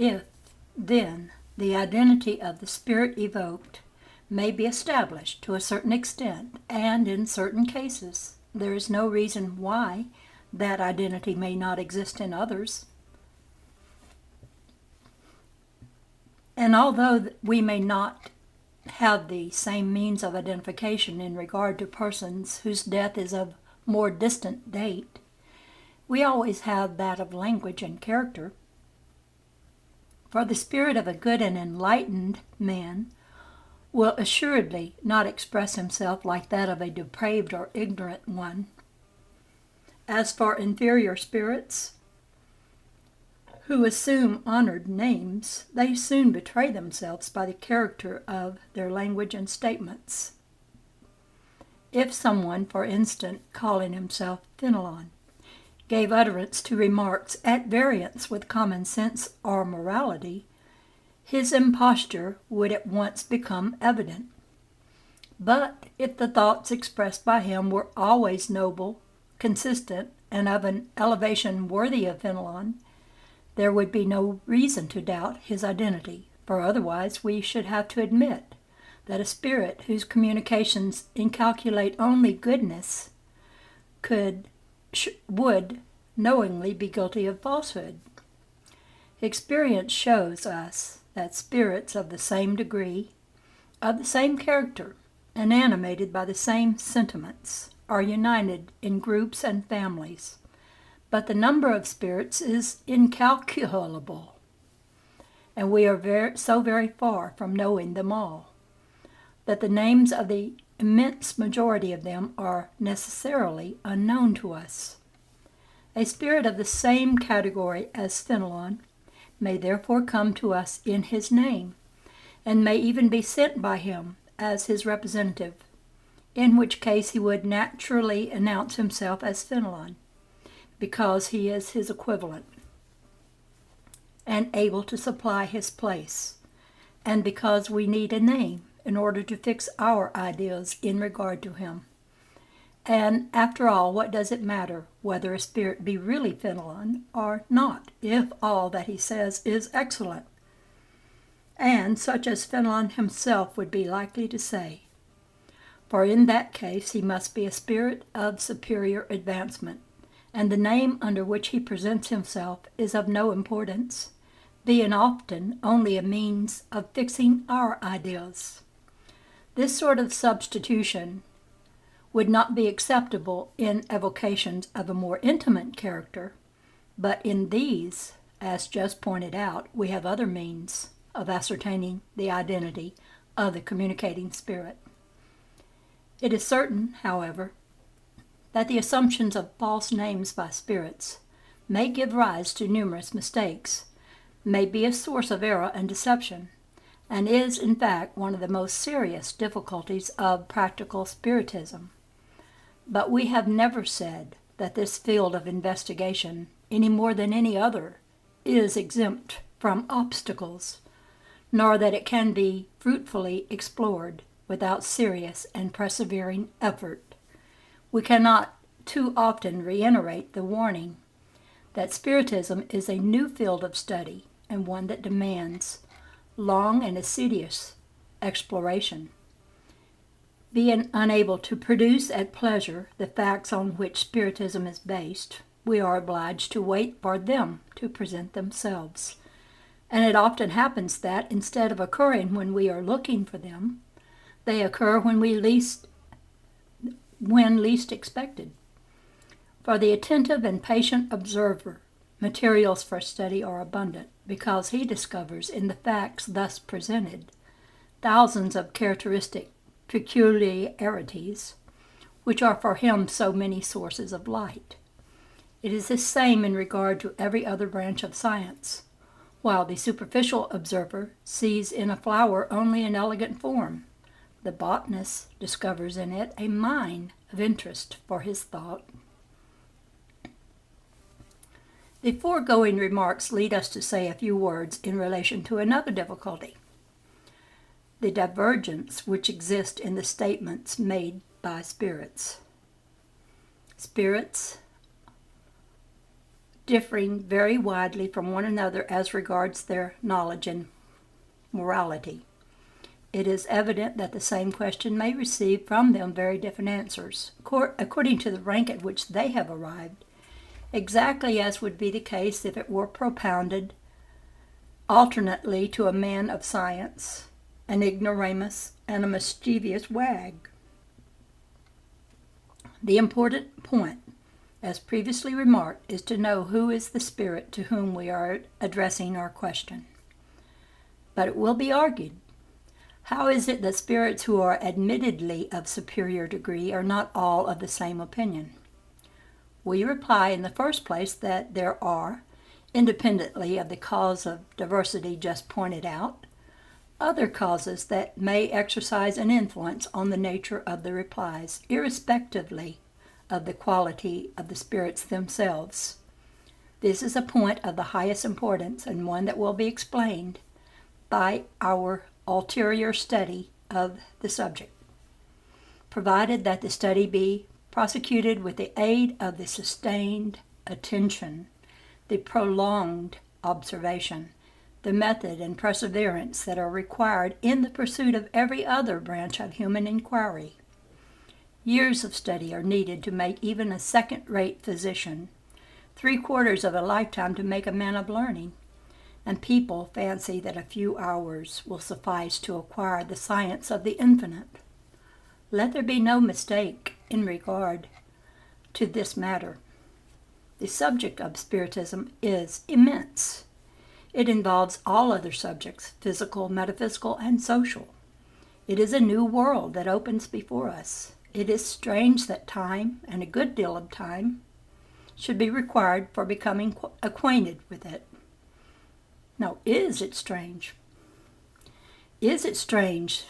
If, then, the identity of the spirit evoked may be established to a certain extent, and in certain cases, there is no reason why that identity may not exist in others. And although we may not have the same means of identification in regard to persons whose death is of more distant date, we always have that of language and character. For the spirit of a good and enlightened man will assuredly not express himself like that of a depraved or ignorant one. As for inferior spirits, who assume honored names, they soon betray themselves by the character of their language and statements. If someone, for instance, calling himself Fenelon, gave utterance to remarks at variance with common sense or morality, his imposture would at once become evident. But if the thoughts expressed by him were always noble, consistent, and of an elevation worthy of Fenelon, there would be no reason to doubt his identity, for otherwise we should have to admit that a spirit whose communications inculcate only goodness would knowingly be guilty of falsehood. Experience shows us that spirits of the same degree, of the same character, and animated by the same sentiments, are united in groups and families. But the number of spirits is incalculable, and we are so very far from knowing them all, that the names of the immense majority of them are necessarily unknown to us. A spirit of the same category as Fenelon may therefore come to us in his name, and may even be sent by him as his representative, in which case he would naturally announce himself as Fenelon, because he is his equivalent, and able to supply his place, and because we need a name in order to fix our ideas in regard to him. And after all, what does it matter whether a spirit be really Fenelon or not, if all that he says is excellent, and such as Fenelon himself would be likely to say? For in that case he must be a spirit of superior advancement, and the name under which he presents himself is of no importance, being often only a means of fixing our ideas. This sort of substitution would not be acceptable in evocations of a more intimate character, but in these, as just pointed out, we have other means of ascertaining the identity of the communicating spirit. It is certain, however, that the assumptions of false names by spirits may give rise to numerous mistakes, may be a source of error and deception, and is, in fact, one of the most serious difficulties of practical spiritism. But we have never said that this field of investigation, any more than any other, is exempt from obstacles, nor that it can be fruitfully explored without serious and persevering effort. We cannot too often reiterate the warning that Spiritism is a new field of study and one that demands long and assiduous exploration. Being unable to produce at pleasure the facts on which Spiritism is based, we are obliged to wait for them to present themselves. And it often happens that, instead of occurring when we are looking for them, they occur when least expected. For the attentive and patient observer, materials for study are abundant, because he discovers in the facts thus presented thousands of characteristic peculiarities, which are for him so many sources of light. It is the same in regard to every other branch of science. While the superficial observer sees in a flower only an elegant form, the botanist discovers in it a mine of interest for his thought. The foregoing remarks lead us to say a few words in relation to another difficulty: the divergence which exists in the statements made by spirits. Spirits differing very widely from one another as regards their knowledge and morality. It is evident that the same question may receive from them very different answers, according to the rank at which they have arrived, exactly as would be the case if it were propounded alternately to a man of science, an ignoramus, and a mischievous wag. The important point, as previously remarked, is to know who is the spirit to whom we are addressing our question. But it will be argued, how is it that spirits who are admittedly of superior degree are not all of the same opinion? We reply in the first place that there are, independently of the cause of diversity just pointed out, other causes that may exercise an influence on the nature of the replies, irrespectively of the quality of the spirits themselves. This is a point of the highest importance, and one that will be explained by our ulterior study of the subject, provided that the study be prosecuted with the aid of the sustained attention, the prolonged observation, the method and perseverance that are required in the pursuit of every other branch of human inquiry. Years of study are needed to make even a second-rate physician, 3/4 of a lifetime to make a man of learning, and people fancy that a few hours will suffice to acquire the science of the infinite. Let there be no mistake in regard to this matter. The subject of Spiritism is immense. It involves all other subjects, physical, metaphysical, and social. It is a new world that opens before us. It is strange that time, and a good deal of time, should be required for becoming acquainted with it. Now, is it strange? Is it strange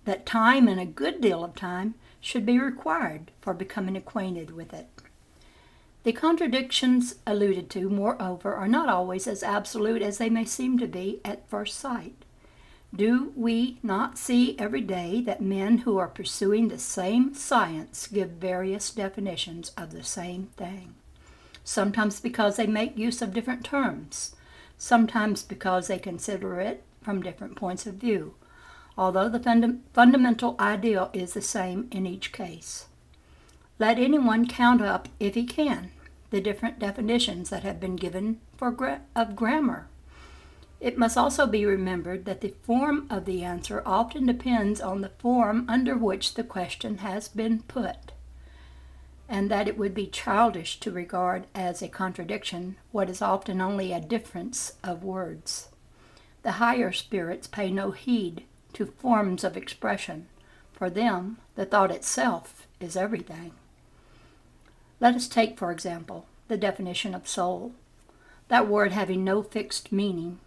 that time and a good deal of time should be required for becoming acquainted with it? The contradictions alluded to, moreover, are not always as absolute as they may seem to be at first sight. Do we not see every day that men who are pursuing the same science give various definitions of the same thing, sometimes because they make use of different terms, sometimes because they consider it from different points of view, although the fundamental idea is the same in each case? Let anyone count up, if he can, the different definitions that have been given of grammar. It must also be remembered that the form of the answer often depends on the form under which the question has been put, and that it would be childish to regard as a contradiction what is often only a difference of words. The higher spirits pay no heed to forms of expression. For them, the thought itself is everything. Let us take, for example, the definition of soul, that word having no fixed meaning.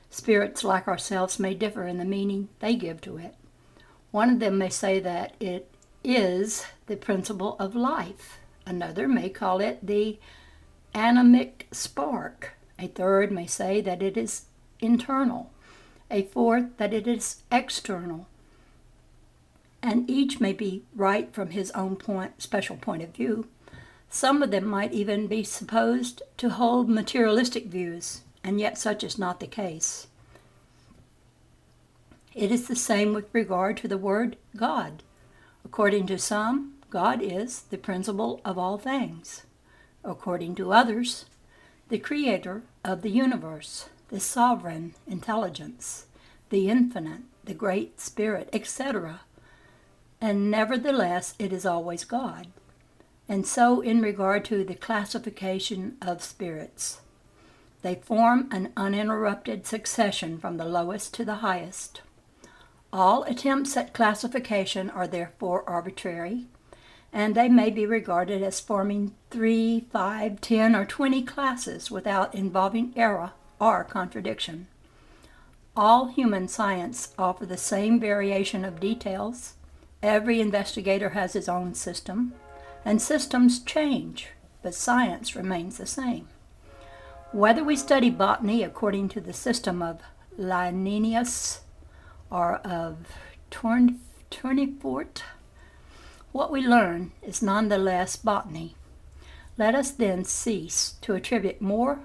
Spirits like ourselves may differ in the meaning they give to it. One of them may say that it is the principle of life. Another may call it the animic spark. A third may say that it is internal. A fourth that it is external. And each may be right from his own special point of view. Some of them might even be supposed to hold materialistic views, and yet such is not the case. It is the same with regard to the word God. According to some, God is the principle of all things. According to others, the creator of the universe, the sovereign intelligence, the infinite, the great spirit, etc. And nevertheless, it is always God. And so in regard to the classification of spirits. They form an uninterrupted succession from the lowest to the highest. All attempts at classification are therefore arbitrary, and they may be regarded as forming 3, 5, 10, or 20 classes without involving error or contradiction. All human science offer the same variation of details. Every investigator has his own system, and systems change, but science remains the same. Whether we study botany according to the system of Linnaeus or of Tournefort, what we learn is nonetheless botany. Let us then cease to attribute more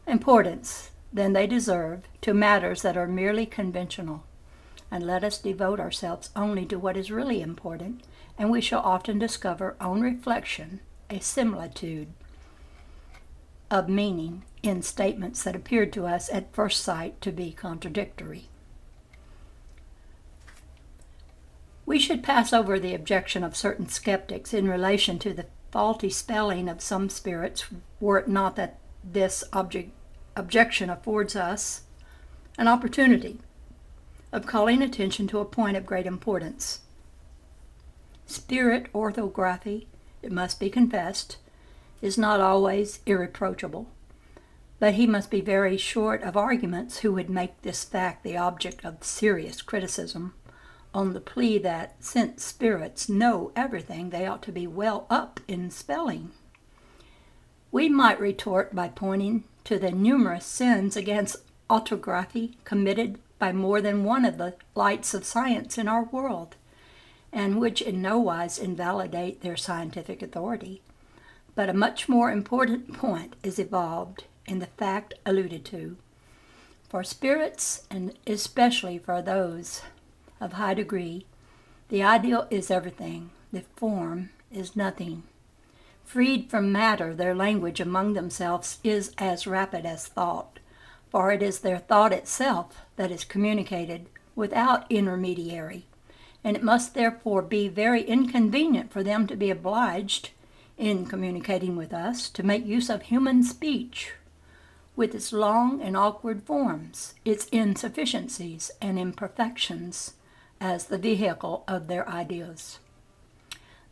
importance than they deserve to matters that are merely conventional, and let us devote ourselves only to what is really important, and we shall often discover on reflection a similitude of meaning in statements that appeared to us at first sight to be contradictory. We should pass over the objection of certain skeptics in relation to the faulty spelling of some spirits, were it not that this objection affords us an opportunity of calling attention to a point of great importance. Spirit orthography, it must be confessed, is not always irreproachable, but he must be very short of arguments who would make this fact the object of serious criticism, on the plea that, since spirits know everything, they ought to be well up in spelling. We might retort by pointing to the numerous sins against orthography committed by more than one of the lights of science in our world, and which in no wise invalidate their scientific authority. But a much more important point is involved in the fact alluded to. For spirits, and especially for those of high degree, the ideal is everything, the form is nothing. Freed from matter, their language among themselves is as rapid as thought, for it is their thought itself that is communicated without intermediary, and it must therefore be very inconvenient for them to be obliged, in communicating with us, to make use of human speech, with its long and awkward forms, its insufficiencies and imperfections, as the vehicle of their ideas.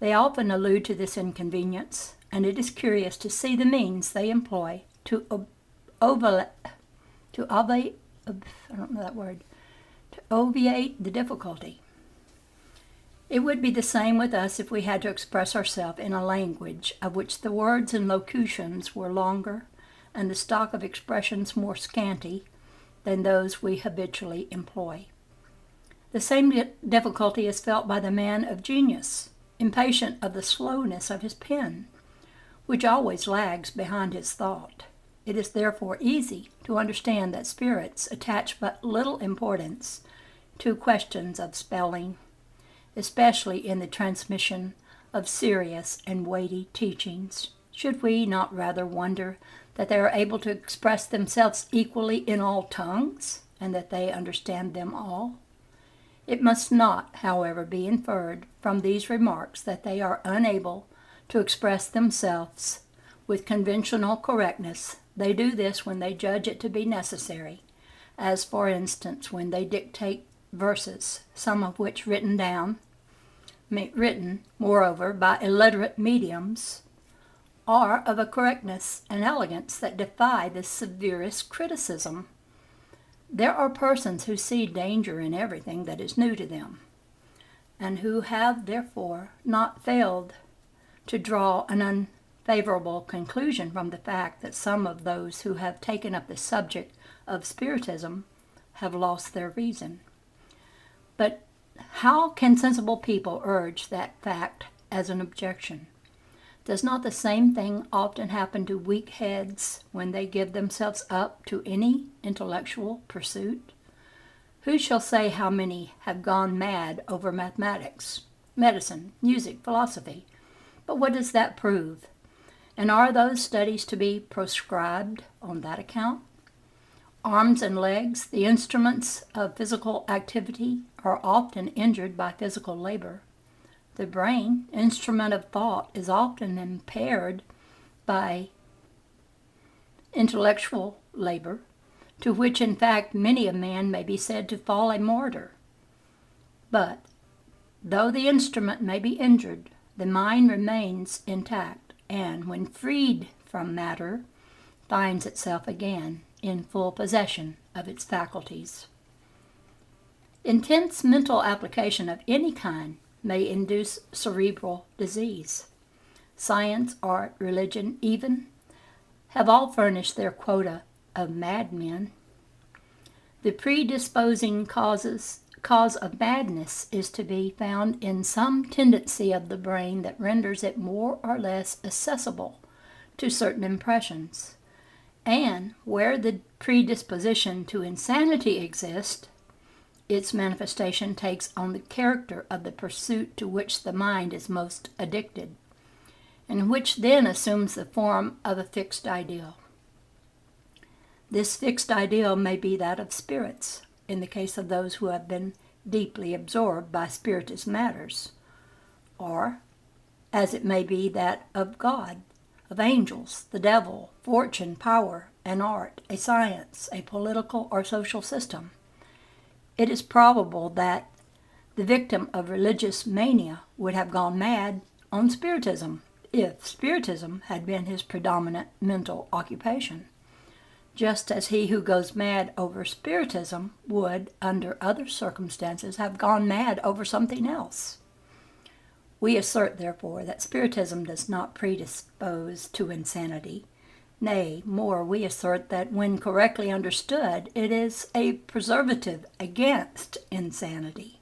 They often allude to this inconvenience, and it is curious to see the means they employ to obviate the difficulty. It would be the same with us if we had to express ourselves in a language of which the words and locutions were longer and the stock of expressions more scanty than those we habitually employ. The same difficulty is felt by the man of genius, impatient of the slowness of his pen, which always lags behind his thought. It is therefore easy to understand that spirits attach but little importance to questions of spelling, especially in the transmission of serious and weighty teachings. Should we not rather wonder that they are able to express themselves equally in all tongues, and that they understand them all? It must not, however, be inferred from these remarks that they are unable to express themselves with conventional correctness. They do this when they judge it to be necessary, as for instance when they dictate verses, some of which written, moreover, by illiterate mediums, are of a correctness and elegance that defy the severest criticism. There are persons who see danger in everything that is new to them, and who have therefore not failed to draw an unfavorable conclusion from the fact that some of those who have taken up the subject of Spiritism have lost their reason. But how can sensible people urge that fact as an objection? Does not the same thing often happen to weak heads when they give themselves up to any intellectual pursuit? Who shall say how many have gone mad over mathematics, medicine, music, philosophy? But what does that prove? And are those studies to be proscribed on that account? Arms and legs, the instruments of physical activity, are often injured by physical labor. The brain, instrument of thought, is often impaired by intellectual labor, to which in fact many a man may be said to fall a martyr. But though the instrument may be injured, the mind remains intact, and when freed from matter, finds itself again in full possession of its faculties. Intense mental application of any kind may induce cerebral disease. Science, art, religion, even, have all furnished their quota of madmen. The predisposing cause of madness is to be found in some tendency of the brain that renders it more or less accessible to certain impressions. And where the predisposition to insanity exists, its manifestation takes on the character of the pursuit to which the mind is most addicted, and which then assumes the form of a fixed ideal. This fixed ideal may be that of spirits, in the case of those who have been deeply absorbed by spiritist matters, or as it may be that of God, of angels, the devil, fortune, power, an art, a science, a political or social system. It is probable that the victim of religious mania would have gone mad on Spiritism if Spiritism had been his predominant mental occupation, just as he who goes mad over Spiritism would, under other circumstances, have gone mad over something else. We assert, therefore, that Spiritism does not predispose to insanity. Nay, more, we assert that when correctly understood, it is a preservative against insanity.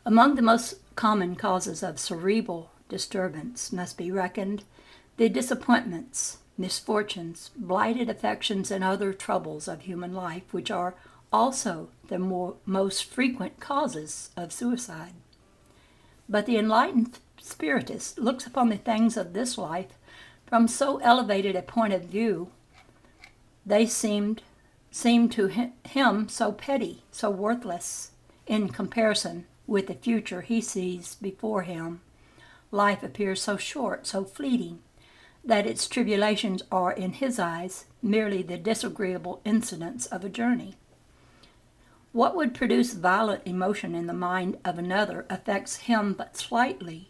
Among the most common causes of cerebral disturbance must be reckoned the disappointments, misfortunes, blighted affections, and other troubles of human life, which are also the most frequent causes of suicide. But the enlightened spiritist looks upon the things of this life from so elevated a point of view, they seem to him so petty, so worthless, in comparison with the future he sees before him. Life appears so short, so fleeting, that its tribulations are, in his eyes, merely the disagreeable incidents of a journey. What would produce violent emotion in the mind of another affects him but slightly.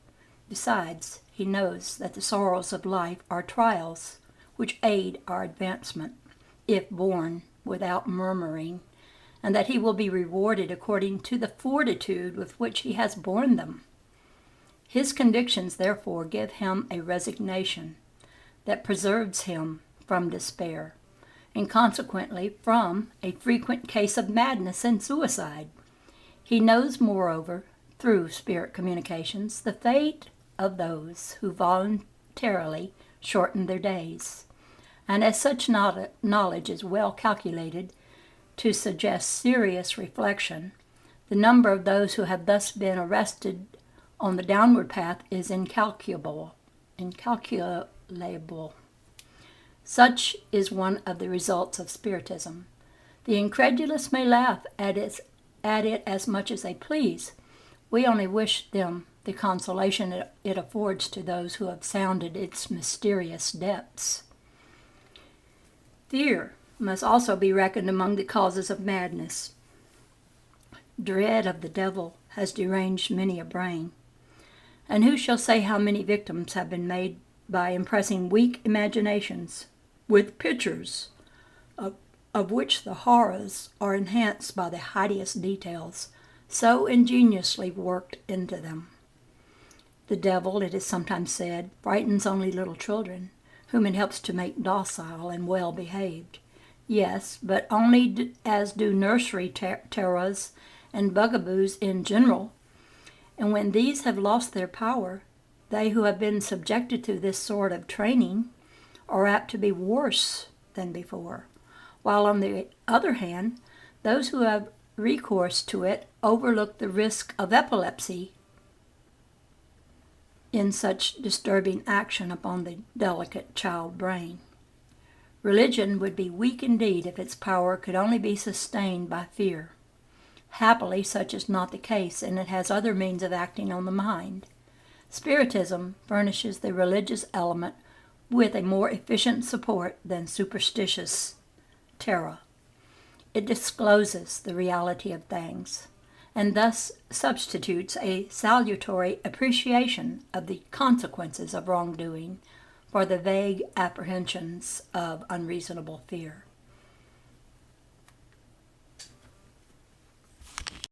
Besides, he knows that the sorrows of life are trials which aid our advancement, if borne without murmuring, and that he will be rewarded according to the fortitude with which he has borne them. His convictions, therefore, give him a resignation that preserves him from despair, and consequently from a frequent case of madness and suicide. He knows, moreover, through spirit communications, the fate of those who voluntarily shorten their days, and as such knowledge is well calculated to suggest serious reflection, the number of those who have thus been arrested on the downward path is incalculable. Such is one of the results of Spiritism. The incredulous may laugh at it as much as they please. We only wish them the consolation it affords to those who have sounded its mysterious depths. Fear must also be reckoned among the causes of madness. Dread of the devil has deranged many a brain. And who shall say how many victims have been made by impressing weak imaginations with pictures of which the horrors are enhanced by the hideous details so ingeniously worked into them? The devil, it is sometimes said, frightens only little children, whom it helps to make docile and well-behaved. Yes, but only as do nursery terrors and bugaboos in general. And when these have lost their power, they who have been subjected to this sort of training are apt to be worse than before, while on the other hand, those who have recourse to it overlook the risk of epilepsy in such disturbing action upon the delicate child brain. Religion would be weak indeed if its power could only be sustained by fear. Happily, such is not the case, and it has other means of acting on the mind. Spiritism furnishes the religious element with a more efficient support than superstitious terror. It discloses the reality of things, and thus substitutes a salutary appreciation of the consequences of wrongdoing for the vague apprehensions of unreasonable fear.